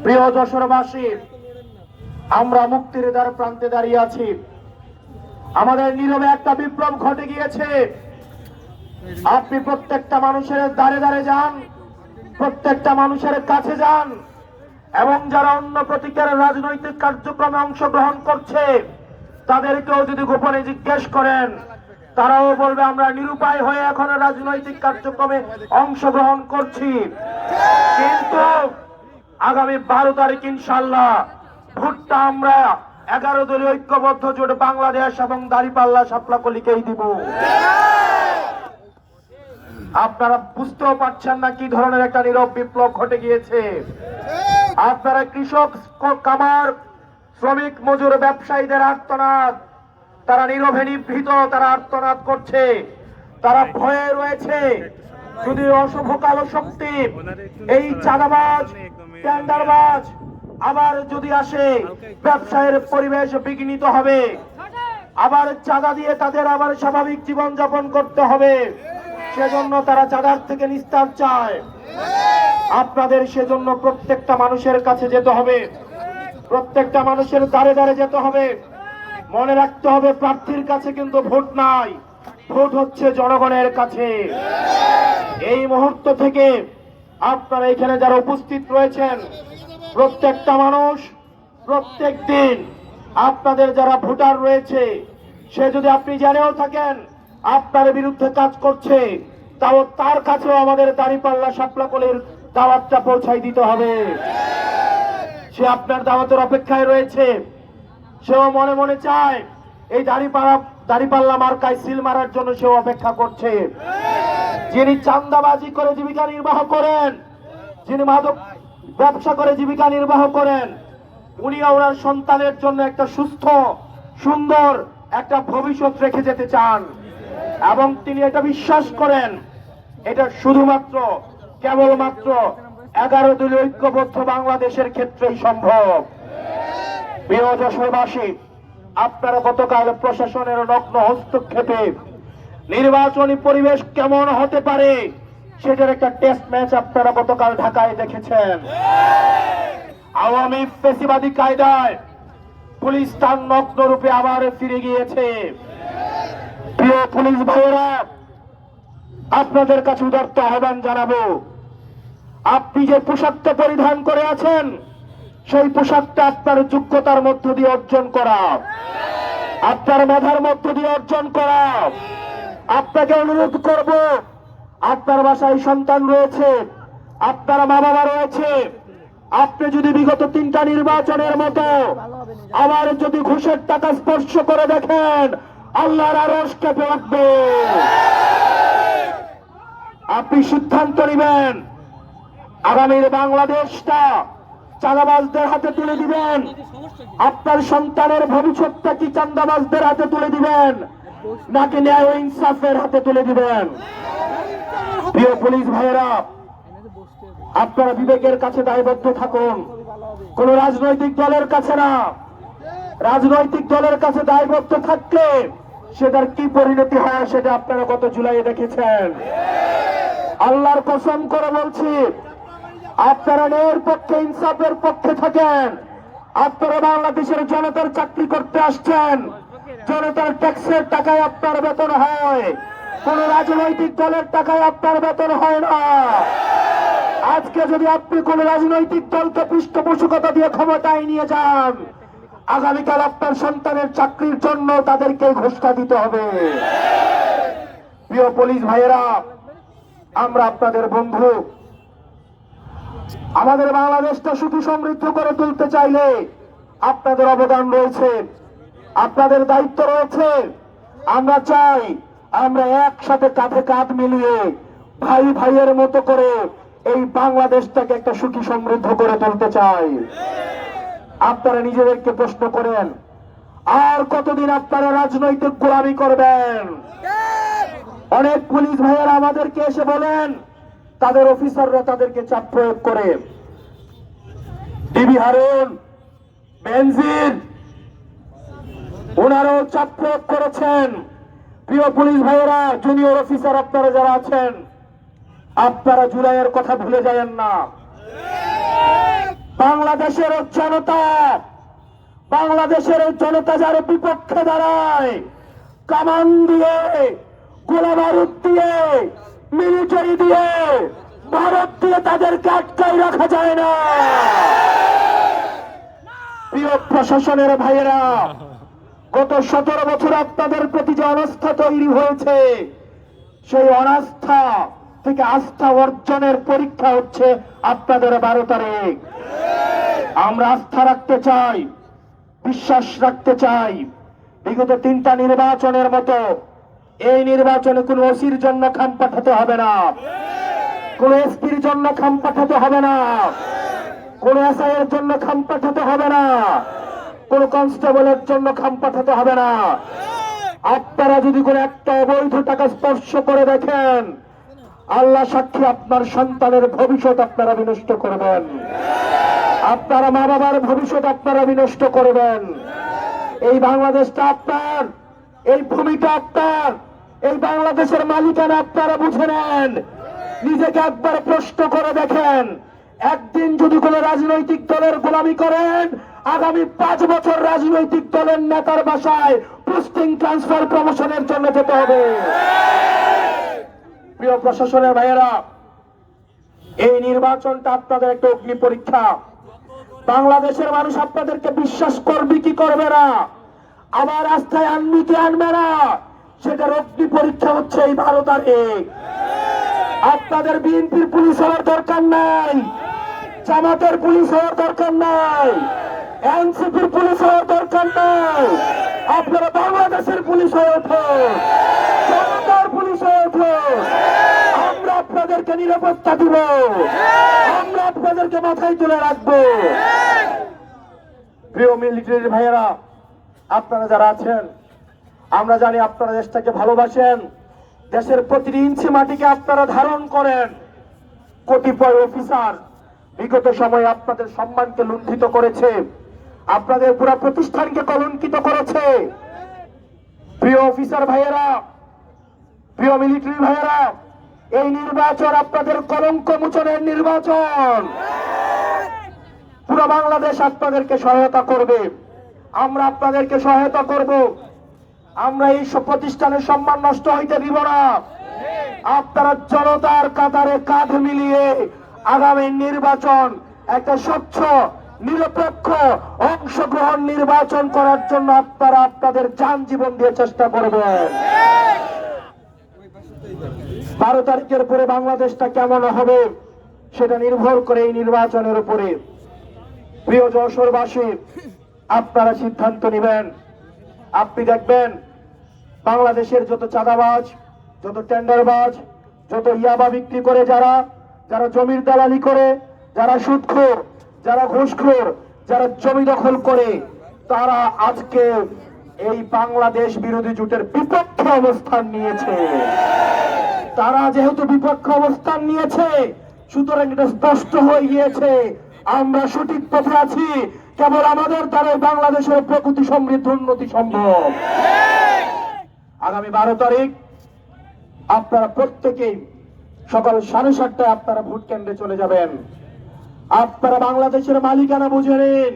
প্রিয় যশোরবাসী, আমরা মুক্তির দ্বার প্রান্তে দাঁড়িয়ে আছি। আমাদের নীরবে একটা বিপ্লব ঘটে গিয়েছে। আপনি প্রত্যেকটা মানুষের দ্বারে দ্বারে যান, প্রত্যেকটা মানুষের কাছে যান, এবং যারা অন্য প্রতীকের রাজনৈতিক কার্যক্রমে অংশগ্রহণ করছে তাদেরকেও যদি গোপনে জিজ্ঞেস করেন, তারাও বলবে আমরা নিরুপায় হয়ে এখন রাজনৈতিক কার্যক্রমে অংশগ্রহণ করছি। কিন্তু আগামী 12 তারিখ ইনশাআল্লাহ ভোটটা আমরা 11 দলীয় ঐক্যবদ্ধ জোট বাংলাদেশ এবং দাঁড়িপাল্লা শাপলাকলিকেই দিব। আপনারা বুঝতেও পারছেন না কি ধরনের একটা নীরব বিপ্লব ঘটে গিয়েছে। আপনারা কৃষক, কামার, শ্রমিক, মজুর, ব্যবসায়ীদের আর্তনাদ, তারা নীরবে নিভৃত, তারা আর্তনাদ করছে, তারা ভয়ে রয়েছে। যদি অশুভ কালো শক্তি, এই চাঁদাবাজ, টেন্ডারবাজ আবার যদি আসে, ব্যবসায়ের পরিবেশ বিঘ্নিত হবে, আবার চাঁদা দিয়ে তাদের আবার স্বাভাবিক জীবন যাপন করতে হবে। সেজন্য তারা চাঁদার থেকে নিস্তার চায়। আপনাদের সেজন্য প্রত্যেকটা মানুষের কাছে যেতে হবে, প্রত্যেকটা মানুষের দ্বারে দ্বারে যেতে হবে। মনে রাখতে হবে, প্রার্থীর কাছে কিন্তু ভোট নাই, ভোট হচ্ছে জনগণের কাছে। এই মুহূর্ত থেকে আপনারা এখানে যারা উপস্থিত রয়েছেন, প্রত্যেকটা মানুষ প্রত্যেক দিন আপনাদের যারা ভোটার রয়েছে, সে যদি আপনি জেনেও থাকেন আপনার বিরুদ্ধে কাজ করছে, তাও তার কাছেও আমাদের দাঁড়িপাল্লা শাপলাকলির দাওয়াতটা পৌঁছাই দিতে হবে। সে আপনার দাওয়াতের অপেক্ষায় রয়েছে। সেও মনে মনে চায় এই দাঁড়িপাল্লা মার্কায় সিল মারার জন্য সেও অপেক্ষা করছে। যিনি চাঁদাবাজি করে জীবিকা নির্বাহ করেন, যিনি মাদক ব্যবসা করে জীবিকা নির্বাহ করেন, উনি ওনার সন্তানের জন্য একটা সুস্থ সুন্দর একটা ভবিষ্যৎ রেখে যেতে চান, এবং তিনি এটা বিশ্বাস করেন এটা শুধুমাত্র কেবলমাত্র 11 দলীয় ঐক্যবদ্ধ বাংলাদেশের ক্ষেত্রেই সম্ভব। প্রিয় যশোরবাসী, আপনারা গতকাল প্রশাসনের নগ্ন হস্তক্ষেপে নির্বাচনী পরিবেশ কেমন হতে পারে সেটার একটা টেস্ট ম্যাচ আপনারা গতকাল ঢাকায় দেখেছেন। আওয়ামী ফ্যাসিবাদী কায়দায় পুলিশ তার নগ্ন রূপে আবার ফিরে গিয়েছে। প্রিয় পুলিশ ভাইয়েরা, আপনাদের কাছে উদাত্ত আহ্বান জানাবো, আপনি যে পোশাকটা পরিধান করে আছেন সেই পোশাকটা আপনার যোগ্যতার মধ্য দিয়ে অর্জন করা, আপনার মেধার মধ্য দিয়ে অর্জন করা। আপনাকে অনুরোধ করব, আপনার বাসায় সন্তান রয়েছে, আপনার মা বাবা রয়েছে, আপনি যদি বিগত 3টা নির্বাচনের মতো আবার যদি ঘুষের টাকা স্পর্শ করে দেখেন, আল্লাহর আরশ কেঁপে উঠবে। আপনি সিদ্ধান্ত নেবেন, আগামীর বাংলাদেশটা চাঁদাবাজদের হাতে তুলে দিবেন, আপনার সন্তানের ভবিষ্যৎটা কি চাঁদাবাজদের হাতে তুলে দিবেন নাকি ন্যায় ও ইনসাফের হাতে তুলে দিবেন? প্রিয় পুলিশ ভাইয়েরা, আপনারা বিবেকের কাছে দায়বদ্ধ থাকুন, কোন রাজনৈতিক দলের কাছে না। রাজনৈতিক দলের কাছে দায়বদ্ধ থাকলে সেটার কি পরিণতি হয় সেটা আপনারা গত জুলাইয়ে দেখেছেন। আল্লাহর কসম করে বলছি, আপনারা ন্যায়ের পক্ষে, ইনসাফের পক্ষে থাকেন। আপনারা বাংলাদেশের জনতার চাকরি করতে আসছেন, জনতার ট্যাক্সের টাকায় আপনার বেতন হয়, কোন রাজনৈতিক দলের টাকায় আপনার বেতন হয় না। আজকে যদি আপনি কোন রাজনৈতিক দলকে পৃষ্ঠপোষকতা দিয়ে ক্ষমতায় নিয়ে যান, আগামীকাল আপনার সন্তানের চাকরির জন্য তাদেরকে ঘোষণা দিতে হবে। প্রিয় পুলিশ ভাইয়েরা, আমরা আপনাদের বন্ধু। আমাদের বাংলাদেশটা সুখী সমৃদ্ধ করে তুলতে চাইলে আপনাদের অবদান রয়েছে, আপনাদের দায়িত্ব রয়েছে। আমরা চাই আমরা একসাথে কাঁধে কাঁধ মিলিয়ে ভাই ভাইয়ের মতো করে এই বাংলাদেশটাকে একটা সুখী সমৃদ্ধ করে তুলতে চাই। আপনারা নিজেদেরকে প্রশ্ন করেন, আর কতদিন আপনারা রাজনৈতিক গোলামি করবেন? অনেক পুলিশ ভাইয়েরা আমাদেরকে এসে বলেন, তাদের অফিসাররা তাদেরকে চাপ প্রয়োগ করে, ডিবি হারুন, বেনজির, ওনারাও চাপ প্রয়োগ করেছেন। প্রিয় পুলিশ ভাইয়েরা, জুনিয়র অফিসার আপনারা যারা আছেন, আপনারা জুলাইয়ের কথা ভুলে যাবেন না। বাংলাদেশের জনতা, বাংলাদেশের জনতা যার বিপক্ষে দাঁড়ায়, কামান দিয়ে, গোলাবারুদ দিয়ে, মিলিটারি দিয়ে, ভারত দিয়ে তাদেরকে আটকাই রাখা যায় না। প্রিয় প্রশাসনের ভাইয়েরা, গত 17 বছর আপনাদের প্রতি যে অনাস্থা তৈরি হয়েছে, সেই অনাস্থা থেকে আস্থা অর্জনের পরীক্ষা হচ্ছে আপনাদের 12 তারিখ। আমরা আস্থা রাখতে চাই, বিশ্বাস রাখতে চাই, বিগত 3টা নির্বাচনের মতো এই নির্বাচনে কোন ওসির জন্য খাম পাঠাতে হবে না, কোন এসপির জন্য খাম পাঠাতে হবে না, কোন এসআই এর জন্য খাম পাঠাতে হবে না, কোন কনস্টেবলের জন্য খাম পাঠাতে হবে না। আপনারা যদি কোনো একটা অবৈধ টাকা স্পর্শ করে দেখেন, আল্লাহ সাক্ষী আপনার সন্তানের ভবিষ্যৎ আপনারা বিনষ্ট করবেন, আপনারা মা বাবার ভবিষ্যৎ আপনারা বিনষ্ট করবেন। এই বাংলাদেশটা আপনার, এই ভূমিটা আপনার, এই বাংলাদেশের মালিকানা আপনারা বুঝে নেন। নিজেকে একবার প্রশ্ন করে দেখেন, একদিন যদি কোন রাজনৈতিক দলের গোলামি করেন, আগামী 5 বছর রাজনৈতিক দলের নেতার বাসায় পোস্টিং ট্রান্সফার প্রমোশনের জন্য যেতে হবে। প্রিয় প্রশাসনের ভাইয়েরা, এই নির্বাচনটা আপনাদের একটা অগ্নি পরীক্ষা। বাংলাদেশের মানুষ আপনাদেরকে বিশ্বাস করবে কি করবে না, আবার আস্থায় আনবি কি আনবে না, সেটার অগ্নি পরীক্ষা হচ্ছে এই 12 তারিখ। আপনাদের বিএনপির পুলিশ হওয়ার দরকার নাই, জামাতের পুলিশ হওয়ার দরকার নাই, এনসিপির পুলিশ হওয়ার দরকার নাই। আপনারা বাংলাদেশের পুলিশ হয়ে ওঠুন, জনতার পুলিশ হয়ে উঠুন। আমরা আপনাদেরকে নিরাপত্তা দিব, আমরা আপনাদেরকে মাথায় তুলে রাখবো। প্রিয় মিলিটারি ভাইয়েরা, আপনারা যারা আছেন, আমরা জানি আপনারা দেশটাকে ভালোবাসেন, দেশের প্রতিটি ইঞ্চি মাটিকে আপনারা ধারণ করেন। কতিপয় অফিসার বিগত সময়ে আপনাদের সম্মানকে লুণ্ঠিত করেছে, আপনাদের পুরো প্রতিষ্ঠানকে কলঙ্কিত করেছে। প্রিয় অফিসার ভাইয়েরা, প্রিয় মিলিটারি ভাইয়েরা, এই নির্বাচন আপনাদের কলঙ্ক মোচনের নির্বাচন। পুরো বাংলাদেশ আপনাদেরকে সহায়তা করবে, আমরা আপনাদেরকে সহায়তা করব। আমরা এই সব প্রতিষ্ঠানের সম্মান নষ্ট হইতে দিব না। আপনারা জনতার কাতারে কাঁধ মিলিয়ে আগামী নির্বাচন একটা স্বচ্ছ, নিরপেক্ষ, অংশগ্রহণ নির্বাচন করার জন্য আপনারা আপনাদের জান জীবন দিয়ে চেষ্টা করবেন। 12 তারিখের পরে বাংলাদেশটা কেমন হবে সেটা নির্ভর করে এই নির্বাচনের উপরে। প্রিয় যশোরবাসী, আপনারা সিদ্ধান্ত নেবেন। আপনি দেখবেন বাংলাদেশের যত চাঁদাবাজ, যত টেন্ডারবাজ, যত ইয়াবা বিক্রি করে, যারা যারা জমির দালালি করে, যারা সুদখোর, যারা ঘুষখোর, যারা জমি দখল করে, তারা আজকে এই বাংলাদেশ বিরোধী জোটের বিপক্ষে অবস্থান নিয়েছে। তারা যেহেতু বিপক্ষে অবস্থান নিয়েছে, সুতরাং এটা স্পষ্ট হয়ে গিয়েছে আমরা সঠিক পথে আছি। কেবল আমাদের দ্বারা বাংলাদেশের প্রকৃতি সমৃদ্ধ উন্নতি সম্ভব। আগামী 12 তারিখ আপনারা প্রত্যেকেই সকাল 7:30টায় আপনারা ভোট কেন্দ্রে চলে যাবেন। আপনারা বাংলাদেশের মালিকানা বুঝে নিন।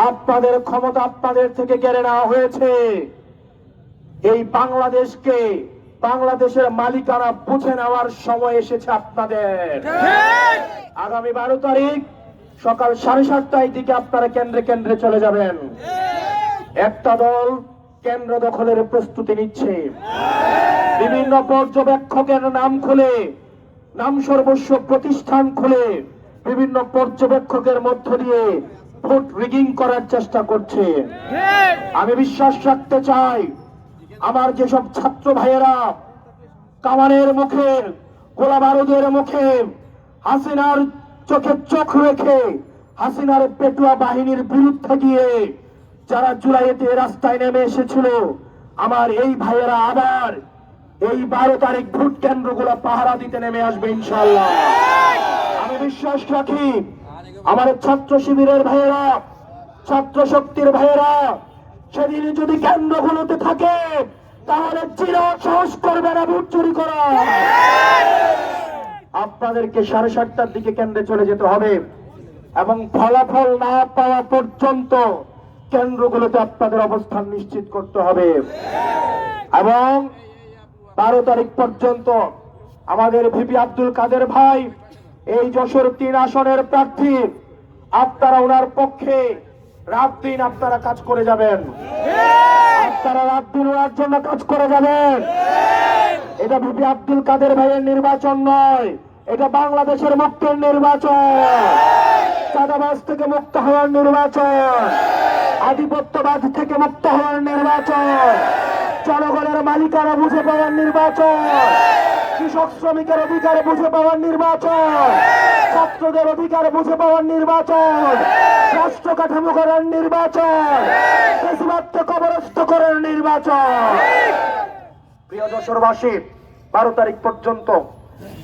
আপনাদের ক্ষমতা আপনাদের থেকে কেড়ে নেওয়া হয়েছে। এই বাংলাদেশকে, বাংলাদেশের মালিকানা বুঝে নেওয়ার সময় এসেছে আপনাদের। আগামী 12 তারিখ সকাল 7:30টার দিকে আপনারা কেন্দ্রে কেন্দ্রে চলে যাবেন। একটা দল কেন্দ্র দখলের প্রস্তুতি নিচ্ছে, বিভিন্ন পর্যবেক্ষকের নাম খুলে, নাম সর্বস্ব প্রতিষ্ঠান খুলে বিভিন্ন পর্যবেক্ষকের মধ্য দিয়ে ভোট রিগিং করার চেষ্টা করছে। আমি বিশ্বাস রাখতে চাই, আমার যেসব ছাত্র ভাইয়েরা কামানের মুখে, গোলা বারুদের মুখে, হাসিনার চোখে চোখ রেখে হাসিনার পেটুয়া বাহিনীর বিরুদ্ধে গিয়ে যারা জুলাইতে রাস্তায় নেমে এসেছিল, আমার এই ভাইয়েরা আবার এই 12 তারিখ ভোট কেন্দ্রগুলো পাহারা দিতে নেমে আসবে ইনশাআল্লাহ। আমি বিশ্বাস রাখি আমার ছাত্র শিবিরের ভাইয়েরা, ছাত্র শক্তির ভাইয়েরা সেদিন যদি কেন্দ্রগুলোতে থাকে তাহলে চির সাহস করবে না ভোট চুরি করা। আপনাদেরকে 7:30টার দিকে কেন্দ্রে চলে যেতে হবে। এবং ফলাফল না পাওয়া পর্যন্ত কেন্দ্রগুলোতে আপনাদের অবস্থান নিশ্চিত করতে হবে। এবং 12 তারিখ পর্যন্ত আমাদের ভিপি আব্দুল কাদের ভাই এই যশোর 3 আসনের প্রার্থী, আপনারা ওনার পক্ষে রাত দিন আপনারা কাজ করে যাবেন। আপনারা রাত দিন ওনার জন্য কাজ করে যাবেন। এটা ভিপি আব্দুল কাদের ভাইয়ের নির্বাচন নয়, এটা বাংলাদেশের মুক্তির নির্বাচন, চাঁদাবাজ থেকে মুক্ত হওয়ার নির্বাচন, আধিপত্যবাদ থেকে মুক্ত হওয়ার নির্বাচন, জনগণের মালিকানা বুঝে পাওয়ার নির্বাচন, কৃষক শ্রমিকের অধিকার বুঝে পাওয়ার নির্বাচন, ছাত্রদের অধিকার বুঝে পাওয়ার নির্বাচন, রাষ্ট্র কাঠামো করার নির্বাচন, বেশিরভাগকে কবরস্থ করার নির্বাচন। প্রিয় যশোরবাসী, 12 তারিখ পর্যন্ত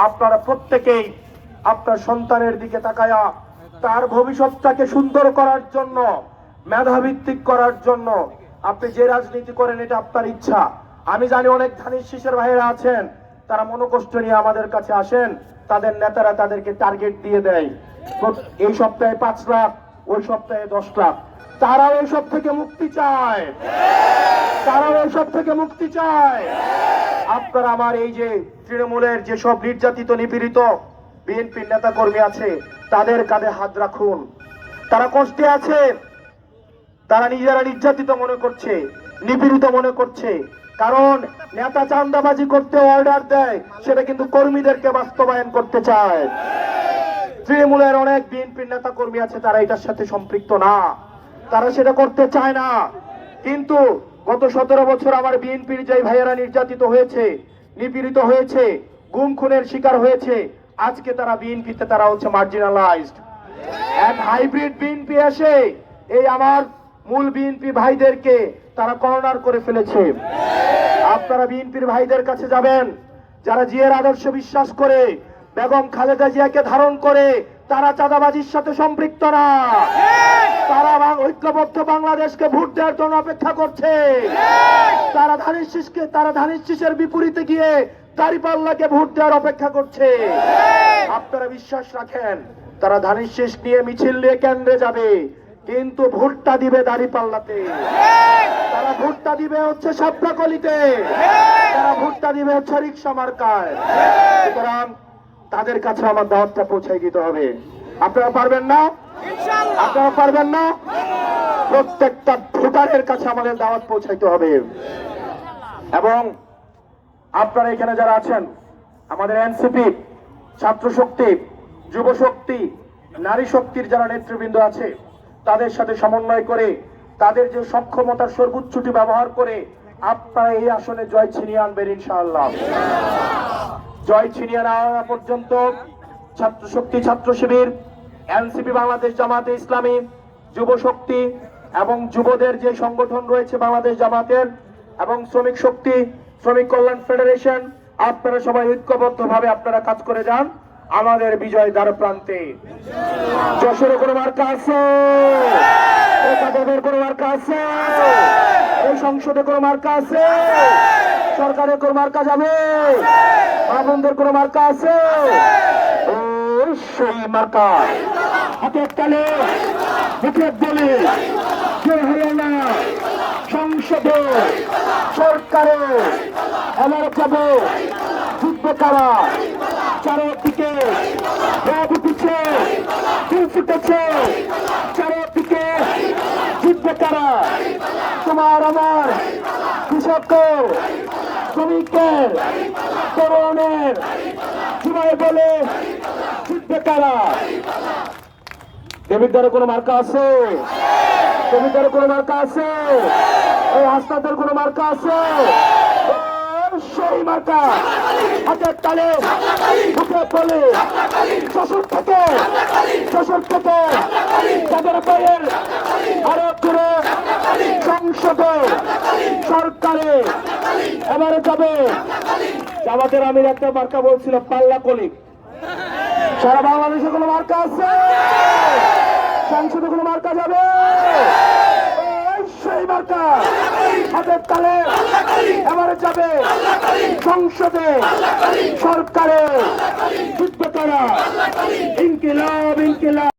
আপনারা প্রত্যেকেই আপনার সন্তানের দিকে তাকায়া তার ভবিষ্যৎটাকে সুন্দর করার জন্য, মেধাভিত্তিক করার জন্য আপনি যে রাজনীতি করেন এটা আপনার ইচ্ছা। আমি জানি অনেক ধানের শীষের ভাইয়েরা আছেন, তারা মনোকষ্ট নিয়ে আমাদের কাছে আসেন, তাদের নেতারা তাদেরকে টার্গেট দিয়ে দেয়, এই সপ্তাহে 5 লাখ, ওই সপ্তাহে 10 লাখ। তারাও এইসব থেকে মুক্তি চায়, তারাও এইসব থেকে মুক্তি চায়। আপনারা আমার এই যে তৃণমূলের যেসব নির্যাতিত নিপীড়িত বিএনপির নেতা কর্মী আছে তাদের কাঁধে হাত রাখুন। তারা কষ্টে আছে, তারা নিজেরা নির্যাতিত মনে করছে, নিপীড়িত মনে করছে, কারণ নেতা চাঁদাবাজি করতে অর্ডার দেয়, সেটা কিন্তু কর্মীদেরকে বাস্তবায়ন করতে চায়। তৃণমূলের অনেক বিএনপির নেতা কর্মী আছে, তারা এটার সাথে সম্পৃক্ত না, তারা সেটা করতে চায় না। কিন্তু গত 17 বছর আমার বিএনপির যে ভাইয়েরা নির্যাতিত হয়েছে, নিপীড়িত হয়েছে, গুম খুনের শিকার হয়েছে, আজকে তারা বিএনপিতে তারা হচ্ছে মার্জিনালাইজড। এক হাইব্রিড বিএনপি এসে এই আমার মূল বিএনপি ভাইদেরকে তারা কর্নার করে ফেলেছে। আপনারা বিএনপির ভাইদের কাছে যাবেন, যারা জিয়ার আদর্শে বিশ্বাস করে, বেগম খালেদা জিয়াকে ধারণ করে, তারা চাঁদাবাজির সাথে সম্পৃক্ত না, তারা ঐক্যবদ্ধ বাংলাদেশকে ভোট দেওয়ার জন্য অপেক্ষা করছে। তারা ধানের শীষের বিপরীতে গিয়ে দাঁড়িপাল্লাকে ভোট দেওয়ার অপেক্ষা করছে। আপনারা বিশ্বাস রাখেন, তারা ধানের শীষ নিয়ে মিছিল নিয়ে কেন্দ্রে যাবে, কিন্তু ভোটটা দিবে দাঁড়িপাল্লাতে, তারা ভোটটা দিবে হচ্ছে সাপলাকলিতে, তারা ভোটটা দিবে হচ্ছে রিক্সা মার্কায়। সুতরাং তাদের কাছে আমার দাওয়াতটা পৌঁছাই দিতে হবে। আপনারা পারবেন না? আপনারা পারবেন না? প্রত্যেকটা ভোটারের কাছে আমাদের দাওয়াত পৌঁছাইতে হবে। এবং আপনারা এখানে যারা আছেন, আমাদের এনসিপি, ছাত্র শক্তি, যুব শক্তি, নারী শক্তির যারা নেতৃবৃন্দ আছে, তাদের সাথে সমন্বয় করে, তাদের যে সক্ষমতার সর্বোচ্চটি ব্যবহার করে আপনারা এই আসনে জয় ছিনিয়ে আনবেন ইনশাআল্লাহ। জয় ছিনিয়ে না আনা পর্যন্ত ছাত্র শক্তি, ছাত্র শিবির, এনসিপি, বাংলাদেশ জামাতে ইসলামী, যুব শক্তি এবং যুবদের যে সংগঠন রয়েছে বাংলাদেশ জামাতের, এবং শ্রমিক শক্তি, শ্রমিক কল্যাণ ফেডারেশন, আপনারা সবাই ঐক্যবদ্ধভাবে আপনারা কাজ করে যান আমাদের বিজয় দ্বার প্রান্তে। যশোরে কোনো মার্কা আছে? কোনো মার্কা আছে? এই সংসদে কোনো মার্কা আছে? সরকারের কোনো মার্কা যাবে? আপনাদের কোনো মার্কা আছে? সেই মার্কা হাতের তালে বুকের বলে হরিয়ানা সংসদে সরকারে এবার যাবে, জিতবে কারা? চারদিকে উঠেছে, ফুটেছে, চারদিকে জিতবে কারা? তোমার আমার কৃষকের, শ্রমিকের, তরুণের সবাই বলে জিতবে কারা? দেবিদ্বারের কোনো মার্কা আছে? দেবিদ্বারের কোনো মার্কা আছে? এই হাসনাদের কোনো মার্কা আছে? সেই মার্কা হাতের তালে বুকে বলে শ্বশুর থেকে তাদের বইয়ের আরো দূরে সংসদে সরকারে এবারে যাবে। আমাদের আমির একটা মার্কা বলছিল পাল্লা কলিক। সারা বাংলাদেশে কোনো মার্কা আছে? সংসদে কোনো মার্কা যাবে? সেই মার্কা হাতের তালে এবারে যাবে সংসদে, সরকারে জিতবে তারা। ইনকিলাব, ইনকিলাব।